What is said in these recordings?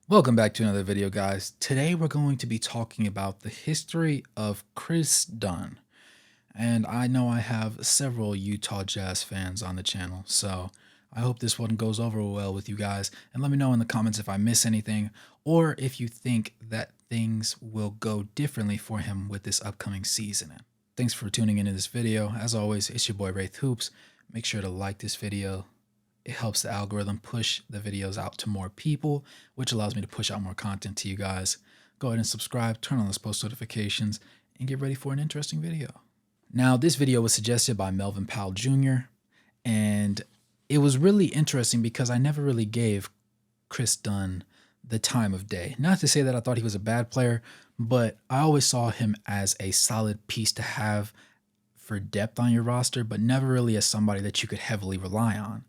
Welcome back to another video, guys. Today we're going to be talking about the history of Chris Dunn. And I know I have several Utah Jazz fans on the channel, so I hope this one goes over well with you guys. And let me know in the comments if I miss anything or if you think that things will go differently for him with this upcoming season. Thanks for tuning into this video. As always, it's your boy Wraith Hoops. Make sure to like this video. It helps the algorithm push the videos out to more people, which allows me to push out more content to you guys. Go ahead and subscribe, turn on those post notifications, and get ready for an interesting video. Now, this video was suggested by Melvin Powell Jr., and it was really interesting because I never really gave Chris Dunn the time of day. Not to say that I thought he was a bad player, but I always saw him as a solid piece to have for depth on your roster, but never really as somebody that you could heavily rely on.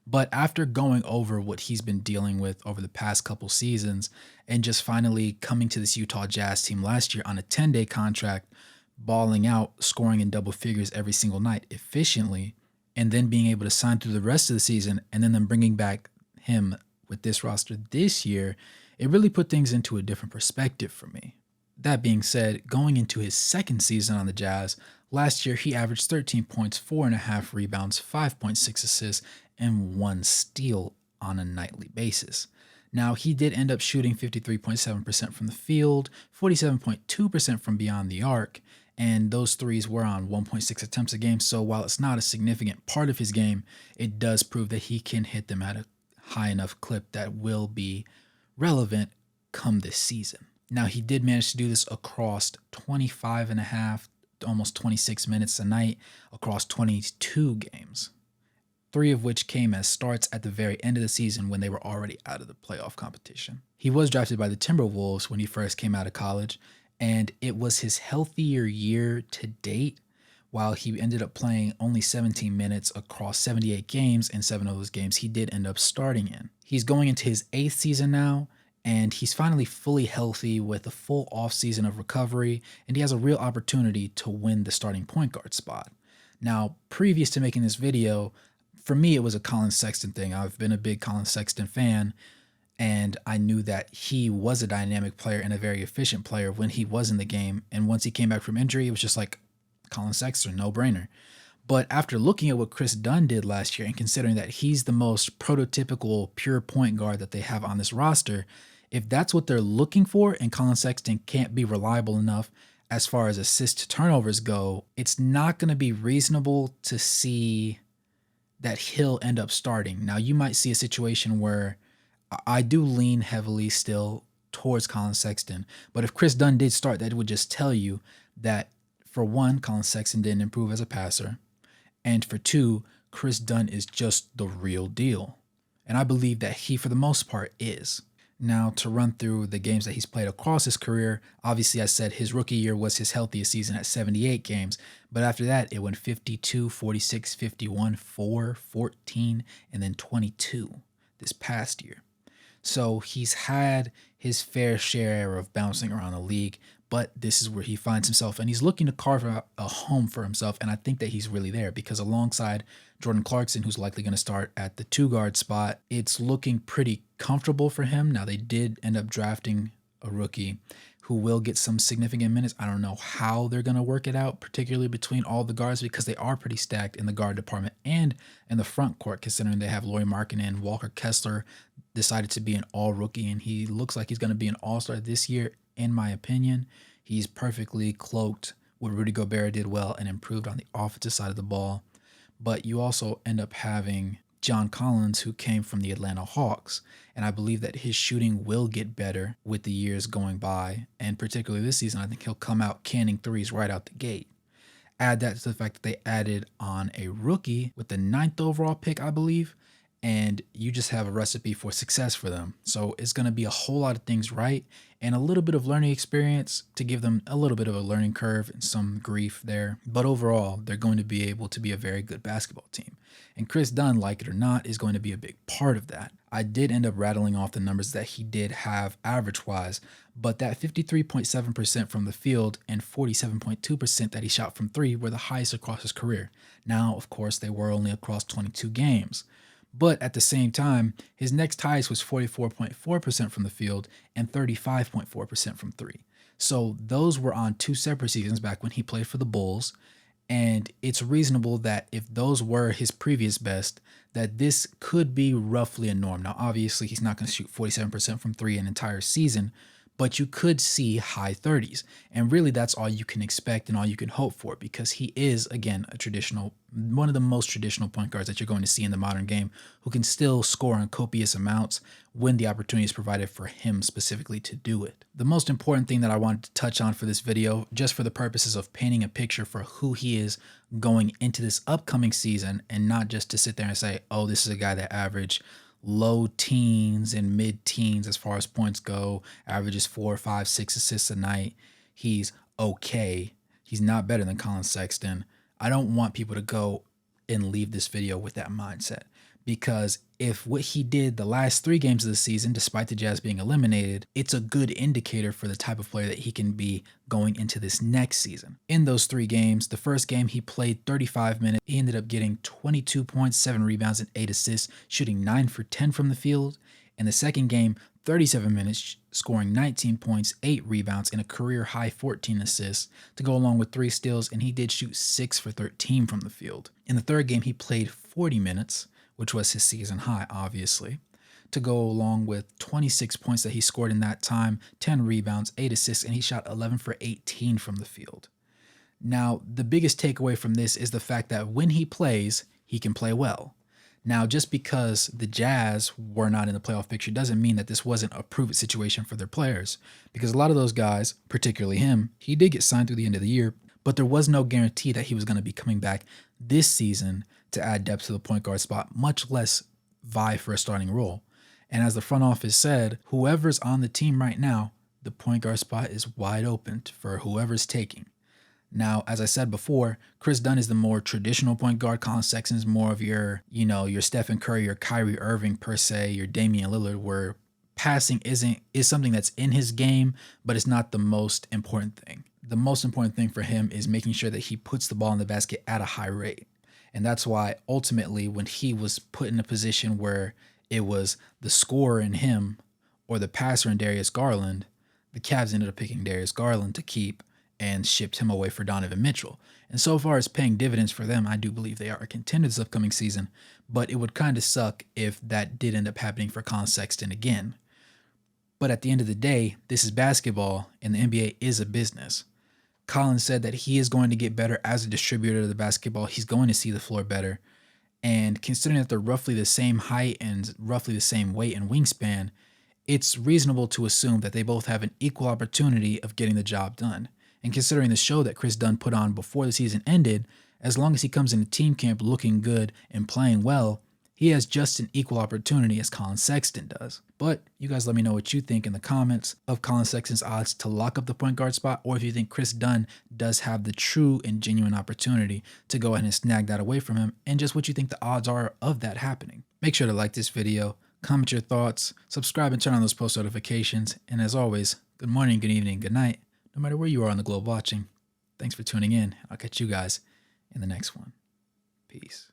But after going over what he's been dealing with over the past couple seasons and just finally coming to this Utah Jazz team last year on a 10-day contract, balling out, scoring in double figures every single night efficiently, and then being able to sign through the rest of the season and then them bringing back him with this roster this year, it really put things into a different perspective for me. That being said, going into his second season on the Jazz, last year he averaged 13 points, 4.5 rebounds, 5.6 assists, and 1 steal on a nightly basis. Now, he did end up shooting 53.7% from the field, 47.2% from beyond the arc, and those threes were on 1.6 attempts a game. So while it's not a significant part of his game, it does prove that he can hit them at a high enough clip that will be relevant come this season. Now, he did manage to do this across 25 and a half, almost 26 minutes a night across 22 games, 3 of which came as starts at the very end of the season when they were already out of the playoff competition. He was drafted by the Timberwolves when he first came out of college, and it was his healthier year to date, while he ended up playing only 17 minutes across 78 games, and 7 of those games he did end up starting in. He's going into his 8th season now, and he's finally fully healthy with a full offseason of recovery, and he has a real opportunity to win the starting point guard spot. Now, previous to making this video, for me, it was a Colin Sexton thing. I've been a big Colin Sexton fan, and I knew that he was a dynamic player and a very efficient player when he was in the game. And once he came back from injury, it was just like Colin Sexton, no brainer. But after looking at what Chris Dunn did last year and considering that he's the most prototypical pure point guard that they have on this roster, if that's what they're looking for and Colin Sexton can't be reliable enough as far as assist to turnovers go, it's not going to be reasonable to see that he'll end up starting. Now, you might see a situation where I do lean heavily still towards Colin Sexton, but if Chris Dunn did start, that would just tell you that, for one, Colin Sexton didn't improve as a passer, and for two, Chris Dunn is just the real deal. And I believe that he, for the most part, is. Now, to run through the games that he's played across his career, obviously I said his rookie year was his healthiest season at 78 games, but after that it went 52, 46, 51, 4, 14, and then 22 this past year. So he's had his fair share of bouncing around the league, but this is where he finds himself, and he's looking to carve out a home for himself, and I think that he's really there because alongside Jordan Clarkson, who's likely going to start at the 2 guard spot, it's looking pretty comfortable for him. Now, they did end up drafting a rookie who will get some significant minutes. I don't know how they're going to work it out, particularly between all the guards, because they are pretty stacked in the guard department and in the front court, considering they have Lauri Markkanen. Walker Kessler decided to be an all-rookie, and he looks like he's going to be an all-star this year, in my opinion. He's perfectly cloaked what Rudy Gobert did well and improved on the offensive side of the ball. But you also end up having John Collins, who came from the Atlanta Hawks, and I believe that his shooting will get better with the years going by, and particularly this season, I think he'll come out canning threes right out the gate. Add that to the fact that they added on a rookie with the 9th overall pick, I believe, and you just have a recipe for success for them. So it's going to be a whole lot of things right and a little bit of learning experience to give them a little bit of a learning curve and some grief there. But overall, they're going to be able to be a very good basketball team. And Chris Dunn, like it or not, is going to be a big part of that. I did end up rattling off the numbers that he did have average-wise, but that 53.7% from the field and 47.2% that he shot from 3 were the highest across his career. Now, of course, they were only across 22 games. But at the same time, his next highest was 44.4% from the field and 35.4% from three. So those were on two separate seasons back when he played for the Bulls. And it's reasonable that if those were his previous best, that this could be roughly a norm. Now, obviously, he's not going to shoot 47% from three an entire season, but you could see high 30s. And really, that's all you can expect and all you can hope for, because he is, again, one of the most traditional point guards that you're going to see in the modern game, who can still score in copious amounts when the opportunity is provided for him specifically to do it. The most important thing that I wanted to touch on for this video, just for the purposes of painting a picture for who he is going into this upcoming season, and not just to sit there and say, oh, this is a guy that averaged low teens and mid teens as far as points go, averages 4, 5, 6 assists a night. He's okay. He's not better than Colin Sexton. I don't want people to go and leave this video with that mindset, because if what he did the last 3 games of the season, despite the Jazz being eliminated, it's a good indicator for the type of player that he can be going into this next season. In those 3 games, the first game he played 35 minutes. He ended up getting 22 points, 7 rebounds, and 8 assists, shooting 9 for 10 from the field. In the second game, 37 minutes, scoring 19 points, 8 rebounds, and a career high 14 assists to go along with 3 steals, and he did shoot 6 for 13 from the field. In the third game, he played 40 minutes, which was his season high, obviously, to go along with 26 points that he scored in that time, 10 rebounds, 8 assists, and he shot 11 for 18 from the field. Now, the biggest takeaway from this is the fact that when he plays, he can play well. Now, just because the Jazz were not in the playoff picture doesn't mean that this wasn't a prove-it situation for their players, because a lot of those guys, particularly him, he did get signed through the end of the year, but there was no guarantee that he was going to be coming back this season to add depth to the point guard spot, much less vie for a starting role. And as the front office said, whoever's on the team right now, the point guard spot is wide open for whoever's taking. Now, as I said before, Kris Dunn is the more traditional point guard. Colin Sexton is more of your Stephen Curry, your Kyrie Irving per se, your Damian Lillard, where passing is something that's in his game, but it's not the most important thing. The most important thing for him is making sure that he puts the ball in the basket at a high rate. And that's why ultimately when he was put in a position where it was the scorer in him or the passer in Darius Garland, the Cavs ended up picking Darius Garland to keep and shipped him away for Donovan Mitchell. And so far as paying dividends for them, I do believe they are a contender this upcoming season, but it would kind of suck if that did end up happening for Colin Sexton again. But at the end of the day, this is basketball and the NBA is a business. Colin said that he is going to get better as a distributor of the basketball. He's going to see the floor better. And considering that they're roughly the same height and roughly the same weight and wingspan, it's reasonable to assume that they both have an equal opportunity of getting the job done. And considering the show that Kris Dunn put on before the season ended, as long as he comes into team camp looking good and playing well, he has just an equal opportunity as Colin Sexton does. But you guys let me know what you think in the comments of Colin Sexton's odds to lock up the point guard spot, or if you think Kris Dunn does have the true and genuine opportunity to go ahead and snag that away from him, and just what you think the odds are of that happening. Make sure to like this video, comment your thoughts, subscribe and turn on those post notifications, and as always, good morning, good evening, good night, no matter where you are on the globe watching. Thanks for tuning in. I'll catch you guys in the next one. Peace.